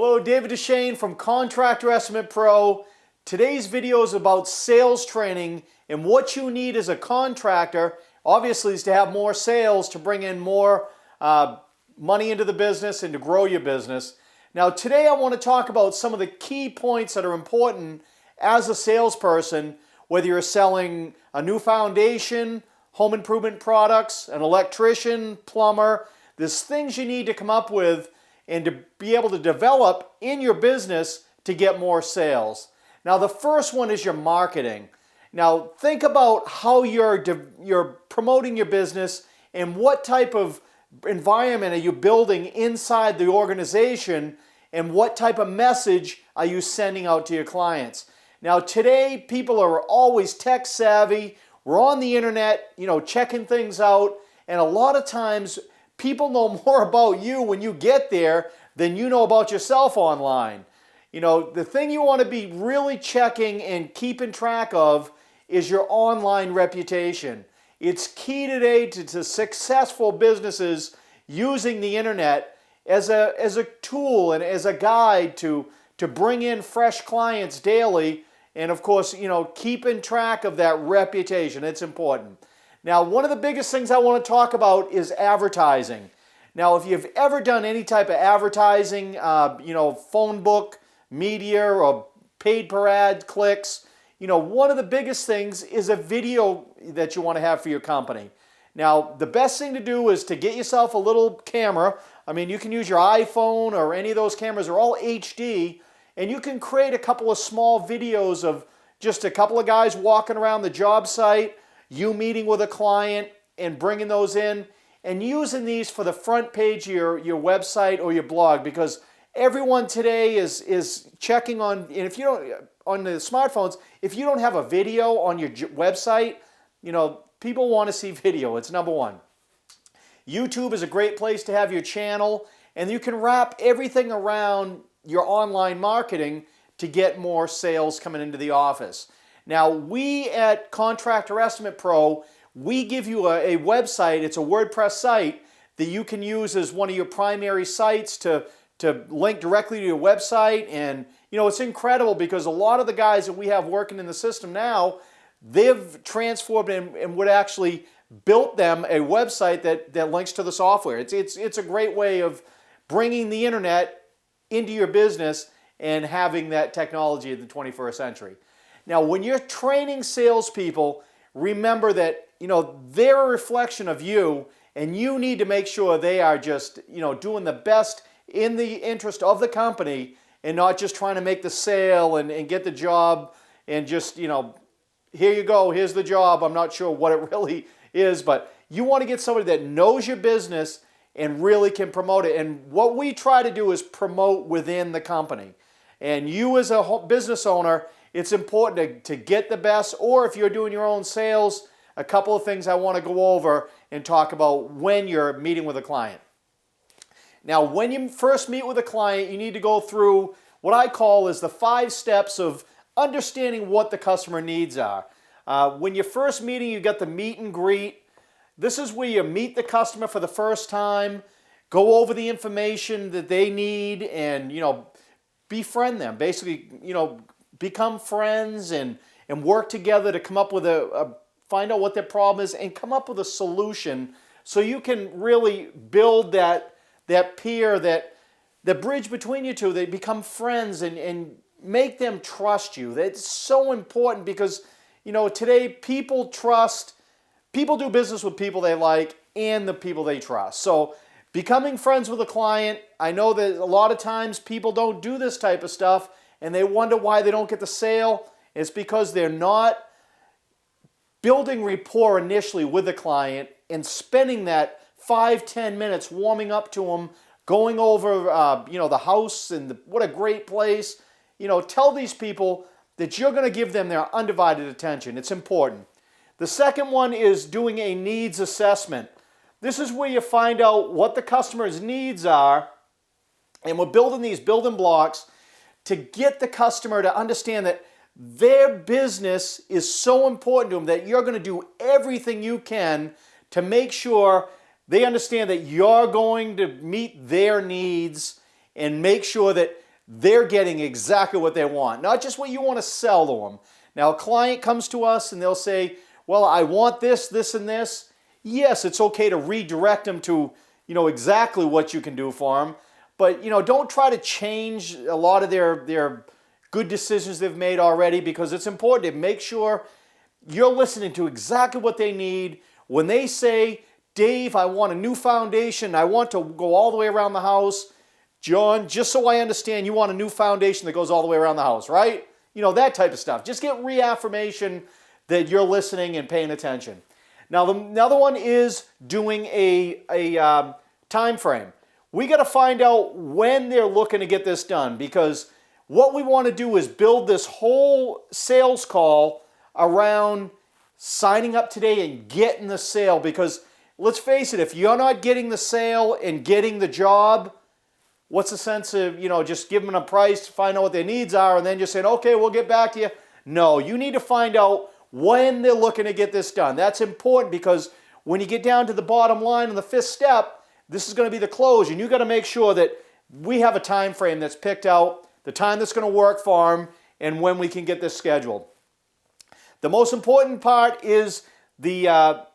Hello, David Deshane from Contractor Estimate Pro. Today's video is about sales training and what you need as a contractor, obviously, is to have more sales to bring in more money into the business and to grow your business. Now, today I want to talk about some of the key points that are important as a salesperson, whether you're selling a new foundation, home improvement products, an electrician, plumber. There's things you need to come up with and to be able to develop in your business to get more sales. Now, the first one is your marketing. Now, think about how you're promoting your business and what type of environment are you building inside the organization and what type of message are you sending out to your clients. Now, today, people are always tech savvy. We're on the internet, checking things out, and a lot of times people know more about you when you get there than you know about yourself online. The thing you want to be really checking and keeping track of is your online reputation. It's key today to successful businesses using the internet as a tool and as a guide to bring in fresh clients daily, and of course, keeping track of that reputation. It's important. Now, one of the biggest things I want to talk about is advertising. Now, if you've ever done any type of advertising, phone book, media, or paid per ad clicks, one of the biggest things is a video that you want to have for your company. Now, the best thing to do is to get yourself a little camera. I mean, you can use your iPhone or any of those cameras. They're all HD, and you can create a couple of small videos of just a couple of guys walking around the job site, you meeting with a client and bringing those in and using these for the front page of your website or your blog, because everyone today is checking on, and if you don't, on the smartphones, if you don't have a video on your website, people want to see video. It's number one. YouTube is a great place to have your channel, and you can wrap everything around your online marketing to get more sales coming into the office. Now, we at Contractor Estimate Pro, we give you a website. It's a WordPress site that you can use as one of your primary sites to link directly to your website. And, it's incredible because a lot of the guys that we have working in the system now, they've transformed and would actually built them a website that links to the software. It's a great way of bringing the internet into your business and having that technology in the 21st century. Now, when you're training salespeople, remember that, they're a reflection of you, and you need to make sure they are just, doing the best in the interest of the company and not just trying to make the sale and get the job and just, here you go, here's the job. I'm not sure what it really is, but you want to get somebody that knows your business and really can promote it. And what we try to do is promote within the company. And you as a business owner, it's important to get the best, or if you're doing your own sales, a couple of things I want to go over and talk about when you're meeting with a client. Now, when you first meet with a client, you need to go through what I call is the 5 steps of understanding what the customer needs are. When you're first meeting, you got the meet and greet. This is where you meet the customer for the first time, go over the information that they need, and befriend them. Basically, become friends and work together to come up with find out what their problem is and come up with a solution so you can really build that peer, that bridge between you two. They become friends and make them trust you. That's so important because, today people do business with people they like and the people they trust. So becoming friends with a client, I know that a lot of times people don't do this type of stuff and they wonder why they don't get the sale. It's because they're not building rapport initially with the client and spending that 5-10 minutes warming up to them, going over the house and what a great place. Tell these people that you're going to give them their undivided attention. It's important. The second one is doing a needs assessment. This is where you find out what the customer's needs are, and we're building these building blocks to get the customer to understand that their business is so important to them that you're going to do everything you can to make sure they understand that you're going to meet their needs and make sure that they're getting exactly what they want, not just what you want to sell to them. Now, a client comes to us and they'll say, well, I want this, this, and this. Yes, it's okay to redirect them to, exactly what you can do for them. But, don't try to change a lot of their good decisions they've made already, because it's important to make sure you're listening to exactly what they need. When they say, Dave, I want a new foundation, I want to go all the way around the house. John, just so I understand, you want a new foundation that goes all the way around the house, right? That type of stuff. Just get reaffirmation that you're listening and paying attention. Now, another one is doing a time frame. We got to find out when they're looking to get this done, because what we want to do is build this whole sales call around signing up today and getting the sale. Because let's face it, if you're not getting the sale and getting the job, what's the sense of, just giving them a price to find out what their needs are and then just saying, okay, we'll get back to you? No, you need to find out when they're looking to get this done. That's important, because when you get down to the bottom line in the fifth step, this is going to be the close, and you got to make sure that we have a time frame that's picked out, the time that's going to work for them, and when we can get this scheduled. The most important part is the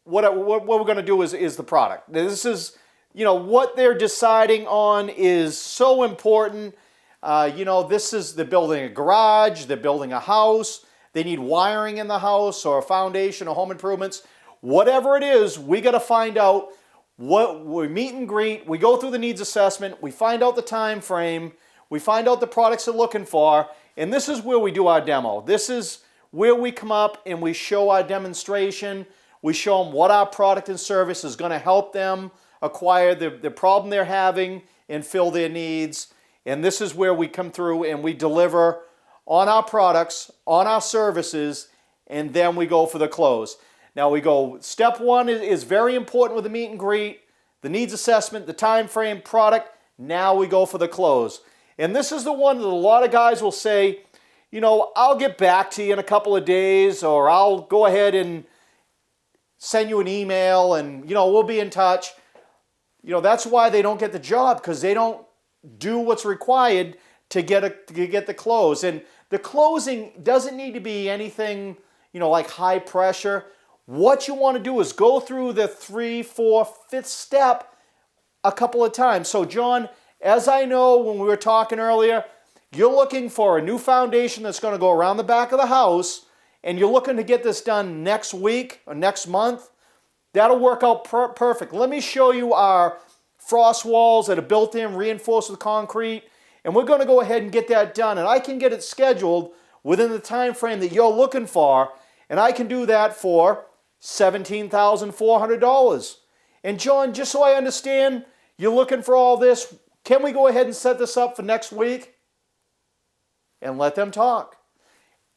what we're going to do is the product. This is, what they're deciding on is so important. They're building a garage, they're building a house, they need wiring in the house or a foundation or home improvements. Whatever it is, we got to find out what we meet and greet. We go through the needs assessment, we find out the time frame, we find out the products they're looking for, and this is where we do our demo. This is where we come up and we show our demonstration. We show them what our product and service is going to help them acquire the problem they're having and fill their needs. And this is where we come through and we deliver on our products, on our services, and then we go for the close. Now we go, step one is very important with the meet and greet, the needs assessment, the time frame, product. Now we go for the close. And this is the one that a lot of guys will say, I'll get back to you in a couple of days, or I'll go ahead and send you an email and, we'll be in touch. That's why they don't get the job, because they don't do what's required to get the close. And the closing doesn't need to be anything, like high pressure. What you want to do is go through the 3, 4, 5th step a couple of times. So John, as I know when we were talking earlier, you're looking for a new foundation that's going to go around the back of the house, and you're looking to get this done next week or next month. That'll work out perfect. Let me show you our frost walls that are built in, reinforced with concrete, and we're going to go ahead and get that done. And I can get it scheduled within the time frame that you're looking for, and I can do that for $17,400. And John, just so I understand, you're looking for all this, can we go ahead and set this up for next week? And let them talk.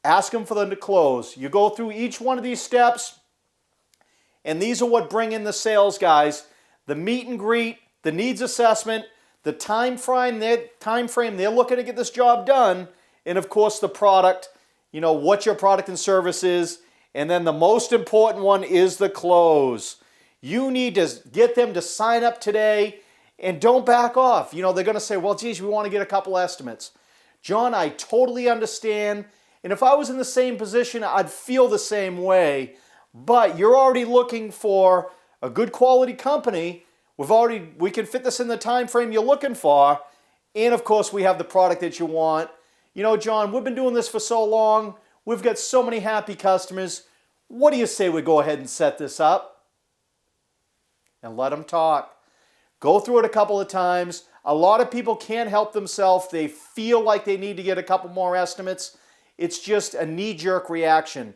Ask them for them to close. You go through each one of these steps, and these are what bring in the sales guys. The meet and greet, the needs assessment, the time frame they're looking to get this job done, and of course the product, what your product and service is, and then the most important one is the close. You need to get them to sign up today, and don't back off. They're going to say, well, geez, we want to get a couple estimates. John, I totally understand, and if I was in the same position, I'd feel the same way, but you're already looking for a good quality company. We can fit this in the time frame you're looking for, and of course we have the product that you want. John, we've been doing this for so long. We've got so many happy customers. What do you say we go ahead and set this up? And let them talk. Go through it a couple of times. A lot of people can't help themselves. They feel like they need to get a couple more estimates. It's just a knee-jerk reaction.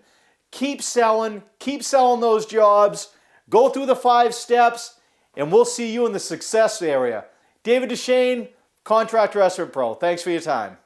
Keep selling those jobs. Go through the 5 steps, and we'll see you in the success area. David Deshane, Contractor Estimate Pro. Thanks for your time.